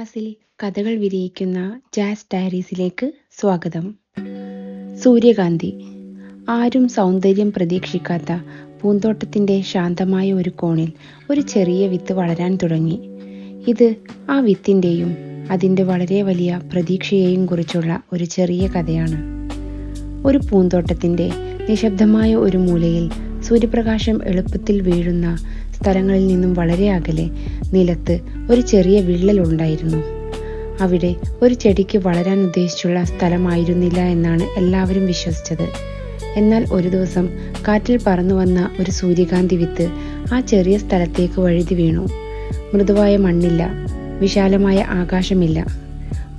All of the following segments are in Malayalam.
കടലാസിൽ കഥകൾ വിരിയിക്കുന്ന ജാസ് ഡയറീസിലേക്ക് സ്വാഗതം. സൂര്യകാന്തി. ആരും സൗന്ദര്യം പ്രതീക്ഷിക്കാത്ത പൂന്തോട്ടത്തിൻ്റെ ശാന്തമായ ഒരു കോണിൽ ഒരു ചെറിയ വിത്ത് വളരാൻ തുടങ്ങി. ഇത് ആ വിത്തിൻ്റെയും അതിൻ്റെ വളരെ വലിയ പ്രതീക്ഷയെയും കുറിച്ചുള്ള ഒരു ചെറിയ കഥയാണ്. ഒരു പൂന്തോട്ടത്തിൻ്റെ നിശബ്ദമായ ഒരു മൂലയിൽ സൂര്യപ്രകാശം എളുപ്പത്തിൽ വീഴുന്ന സ്ഥലങ്ങളിൽ നിന്നും വളരെ അകലെ നിലത്ത് ഒരു ചെറിയ വിള്ളലുണ്ടായിരുന്നു. അവിടെ ഒരു ചെടിക്ക് വളരാൻ ഉദ്ദേശിച്ചുള്ള സ്ഥലമായിരുന്നില്ല എന്നാണ് എല്ലാവരും വിശ്വസിച്ചത്. എന്നാൽ ഒരു ദിവസം കാറ്റിൽ പറന്നു വന്ന ഒരു സൂര്യകാന്തി വിത്ത് ആ ചെറിയ സ്ഥലത്തേക്ക് വഴുതി വീണു. മൃദുവായ മണ്ണില്ല, വിശാലമായ ആകാശമില്ല,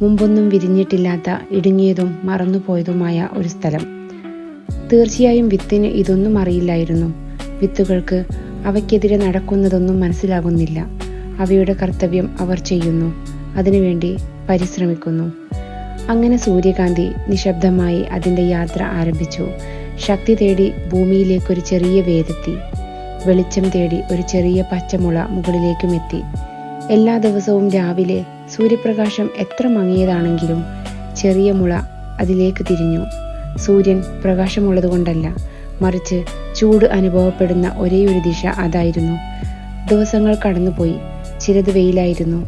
മുമ്പൊന്നും വിരിഞ്ഞിട്ടില്ലാത്ത ഇടുങ്ങിയതും മറന്നുപോയതുമായ ഒരു സ്ഥലം. തീർച്ചയായും വിത്തിന് ഇതൊന്നും അറിയില്ലായിരുന്നു. വിത്തുകൾക്ക് അവയ്ക്കെതിരെ നടക്കുന്നതൊന്നും മനസ്സിലാകുന്നില്ല. അവയുടെ കർത്തവ്യം അവർ ചെയ്യുന്നു, അതിനുവേണ്ടി പരിശ്രമിക്കുന്നു. അങ്ങനെ സൂര്യകാന്തി നിശബ്ദമായി അതിൻ്റെ യാത്ര ആരംഭിച്ചു. ശക്തി തേടി ഭൂമിയിലേക്കൊരു ചെറിയ വേരെത്തി. വെളിച്ചം തേടി ഒരു ചെറിയ പച്ചമുള മുകളിലേക്കും എത്തി. എല്ലാ ദിവസവും രാവിലെ സൂര്യപ്രകാശം എത്ര മങ്ങിയതാണെങ്കിലും ചെറിയ മുള അതിലേക്ക് തിരിഞ്ഞു. സൂര്യൻ പ്രകാശമുള്ളതുകൊണ്ടല്ല, മറിച്ച് ചൂട് അനുഭവപ്പെടുന്ന ഒരേയൊരു ദിശ അതായിരുന്നു. ദിവസങ്ങൾ കടന്നുപോയി. ചിലത് വെയിലായിരുന്നു,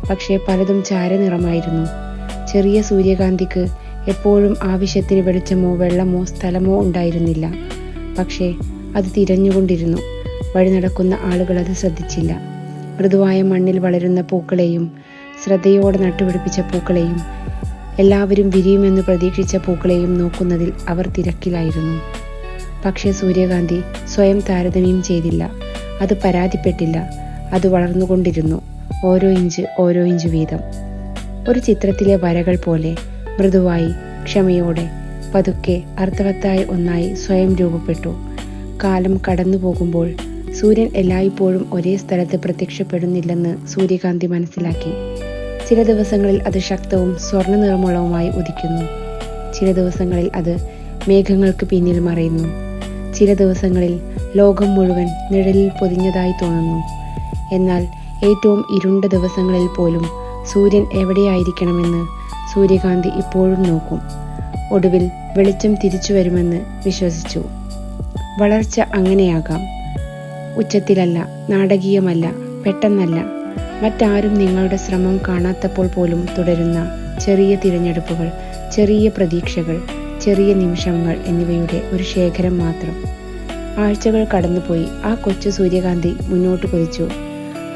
പക്ഷേ പലതും ചാരനിറമായിരുന്നു. ചെറിയ സൂര്യകാന്തിക്ക് എപ്പോഴും ആവശ്യത്തിന് വെളിച്ചമോ വെള്ളമോ സ്ഥലമോ ഉണ്ടായിരുന്നില്ല. പക്ഷേ അത് തിരഞ്ഞുകൊണ്ടിരുന്നു. വഴി നടക്കുന്ന ആളുകൾ അത് ശ്രദ്ധിച്ചില്ല. മൃദുവായ മണ്ണിൽ വളരുന്ന പൂക്കളെയും, ശ്രദ്ധയോടെ നട്ടുപിടിപ്പിച്ച പൂക്കളെയും, എല്ലാവരും വിരിയുമെന്ന് പ്രതീക്ഷിച്ച പൂക്കളെയും നോക്കുന്നതിൽ അവർ തിരക്കിലായിരുന്നു. പക്ഷേ സൂര്യകാന്തി സ്വയം താരതമ്യം ചെയ്തില്ല. അത് പരാതിപ്പെട്ടില്ല. അത് വളർന്നുകൊണ്ടിരുന്നു, ഓരോ ഇഞ്ച് വീതം. ഒരു ചിത്രത്തിലെ വരകൾ പോലെ മൃദുവായി, ക്ഷമയോടെ, പതുക്കെ അർത്ഥവത്തായ ഒന്നായി സ്വയം രൂപപ്പെട്ടു. കാലം കടന്നു പോകുമ്പോൾ സൂര്യൻ എല്ലായ്പ്പോഴും ഒരേ സ്ഥലത്ത് പ്രത്യക്ഷപ്പെടുന്നില്ലെന്ന് സൂര്യകാന്തി മനസ്സിലാക്കി. ചില ദിവസങ്ങളിൽ അത് ശക്തവും സ്വർണ്ണ നിറമുള്ളതുമായി ഉദിക്കുന്നു. ചില ദിവസങ്ങളിൽ അത് മേഘങ്ങൾക്ക് പിന്നിൽ മറയുന്നു. ചില ദിവസങ്ങളിൽ ലോകം മുഴുവൻ നിഴലിൽ പൊതിഞ്ഞതായി തോന്നുന്നു. എന്നാൽ ഏറ്റവും ഇരുണ്ട ദിവസങ്ങളിൽ പോലും സൂര്യൻ എവിടെയായിരിക്കണമെന്ന് സൂര്യകാന്തി ഇപ്പോഴും നോക്കും. ഒടുവിൽ വെളിച്ചം തിരിച്ചു വരുമെന്ന് വിശ്വസിച്ചു. വളർച്ച അങ്ങനെയാകാം. ഉച്ചത്തിലല്ല, നാടകീയമല്ല, പെട്ടെന്നല്ല. മറ്റാരും നിങ്ങളുടെ ശ്രമം കാണാത്തപ്പോൾ പോലും തുടരുന്ന ചെറിയ തിരഞ്ഞെടുപ്പുകൾ, ചെറിയ പ്രതീക്ഷകൾ, ചെറിയ നിമിഷങ്ങൾ എന്നിവയുടെ ഒരു ശേഖരം മാത്രം. ആഴ്ചകൾ കടന്നുപോയി. ആ കൊച്ചു സൂര്യകാന്തി മുന്നോട്ട് കുതിച്ചു.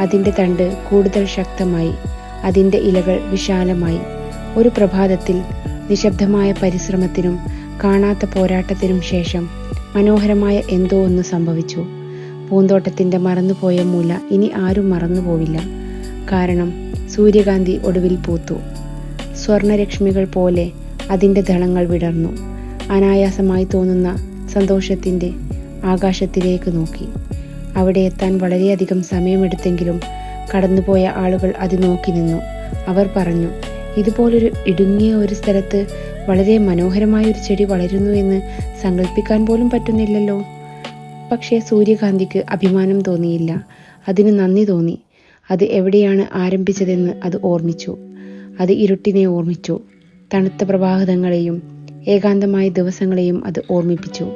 അതിൻ്റെ തണ്ട് കൂടുതൽ ശക്തമായി, അതിൻ്റെ ഇലകൾ വിശാലമായി. ഒരു പ്രഭാതത്തിൽ നിശബ്ദമായ പരിശ്രമത്തിനും കാണാത്ത പോരാട്ടത്തിനും ശേഷം മനോഹരമായ എന്തോ ഒന്ന് സംഭവിച്ചു. പൂന്തോട്ടത്തിൻ്റെ മറന്നുപോയ മൂല ഇനി ആരും മറന്നുപോവില്ല. കാരണം സൂര്യകാന്തി ഒടുവിൽ പൂത്തു. സ്വർണരശ്മികൾ പോലെ അതിൻ്റെ ദളങ്ങൾ വിടർന്നു. അനായാസമായി തോന്നുന്ന സന്തോഷത്തിൻ്റെ ആകാശത്തിലേക്ക് നോക്കി. അവിടെ എത്താൻ വളരെയധികം സമയമെടുത്തെങ്കിലും കടന്നുപോയ ആളുകൾ അത് നോക്കി നിന്നു. അവർ പറഞ്ഞു, ഇതുപോലൊരു ഇടുങ്ങിയ ഒരു സ്ഥലത്ത് വളരെ മനോഹരമായൊരു ചെടി വളരുന്നു എന്ന് സങ്കല്പിക്കാൻ പോലും പറ്റുന്നില്ലല്ലോ. പക്ഷേ സൂര്യകാന്തിക്ക് അഭിമാനം തോന്നിയില്ല. അതിന് നന്ദി തോന്നി. അത് എവിടെയാണ് ആരംഭിച്ചതെന്ന് അത് ഓർമ്മിച്ചു. അത് ഇരുട്ടിനെ ഓർമ്മിച്ചു. തണുത്ത പ്രഭാതങ്ങളെയും ഏകാന്തമായ ദിവസങ്ങളെയും അത് ഓർമ്മിപ്പിച്ചു.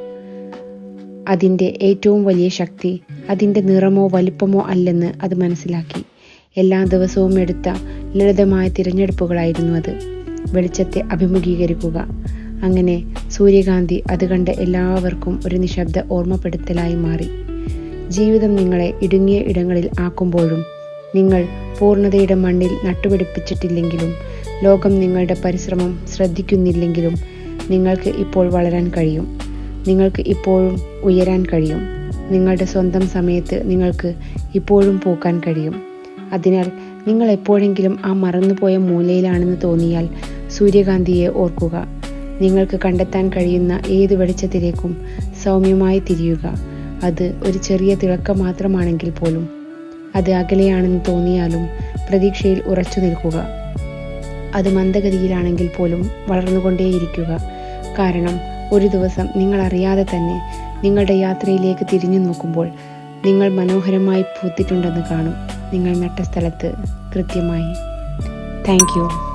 അതിൻ്റെ ഏറ്റവും വലിയ ശക്തി അതിൻ്റെ നിറമോ വലിപ്പമോ അല്ലെന്ന് അത് മനസ്സിലാക്കി. എല്ലാ ദിവസവും എടുത്ത ലളിതമായ തിരഞ്ഞെടുപ്പുകളായിരുന്നു അത്. വെളിച്ചത്തെ അഭിമുഖീകരിക്കുക. അങ്ങനെ സൂര്യകാന്തി അത് കണ്ട എല്ലാവർക്കും ഒരു നിശബ്ദ ഓർമ്മപ്പെടുത്തലായി മാറി. ജീവിതം നിങ്ങളെ ഇടുങ്ങിയ ഇടങ്ങളിൽ ആക്കുമ്പോഴും, നിങ്ങൾ പൂർണ്ണതയുടെ മണ്ണിൽ നട്ടുപിടിപ്പിച്ചിട്ടില്ലെങ്കിലും, ലോകം നിങ്ങളുടെ പരിശ്രമം ശ്രദ്ധിക്കുന്നില്ലെങ്കിലും, നിങ്ങൾക്ക് ഇപ്പോൾ വളരാൻ കഴിയും. നിങ്ങൾക്ക് ഇപ്പോഴും ഉയരാൻ കഴിയും. നിങ്ങളുടെ സ്വന്തം സമയത്ത് നിങ്ങൾക്ക് ഇപ്പോഴും പൂക്കാൻ കഴിയും. അതിനാൽ നിങ്ങൾ എപ്പോഴെങ്കിലും ആ മറന്നുപോയ മൂലയിലാണെന്ന് തോന്നിയാൽ സൂര്യകാന്തിയെ ഓർക്കുക. നിങ്ങൾക്ക് കണ്ടെത്താൻ കഴിയുന്ന ഏത് വെളിച്ചത്തിലേക്കും സൗമ്യമായി തിരിയുക. അത് ഒരു ചെറിയ തിളക്കം മാത്രമാണെങ്കിൽ പോലും. അത് അകലെയാണെന്ന് തോന്നിയാലും പ്രതീക്ഷയിൽ ഉറച്ചു നിൽക്കുക. അത് മന്ദഗതിയിലാണെങ്കിൽ പോലും വളർന്നുകൊണ്ടേയിരിക്കുക. കാരണം ഒരു ദിവസം നിങ്ങൾ അറിയാതെ തന്നെ നിങ്ങളുടെ യാത്രയിലേക്ക് തിരിഞ്ഞു നോക്കുമ്പോൾ നിങ്ങൾ മനോഹരമായി പൂത്തിട്ടുണ്ടെന്ന് കാണും. നിങ്ങൾ നട്ട സ്ഥലത്ത് കൃത്യമായി. Thank you.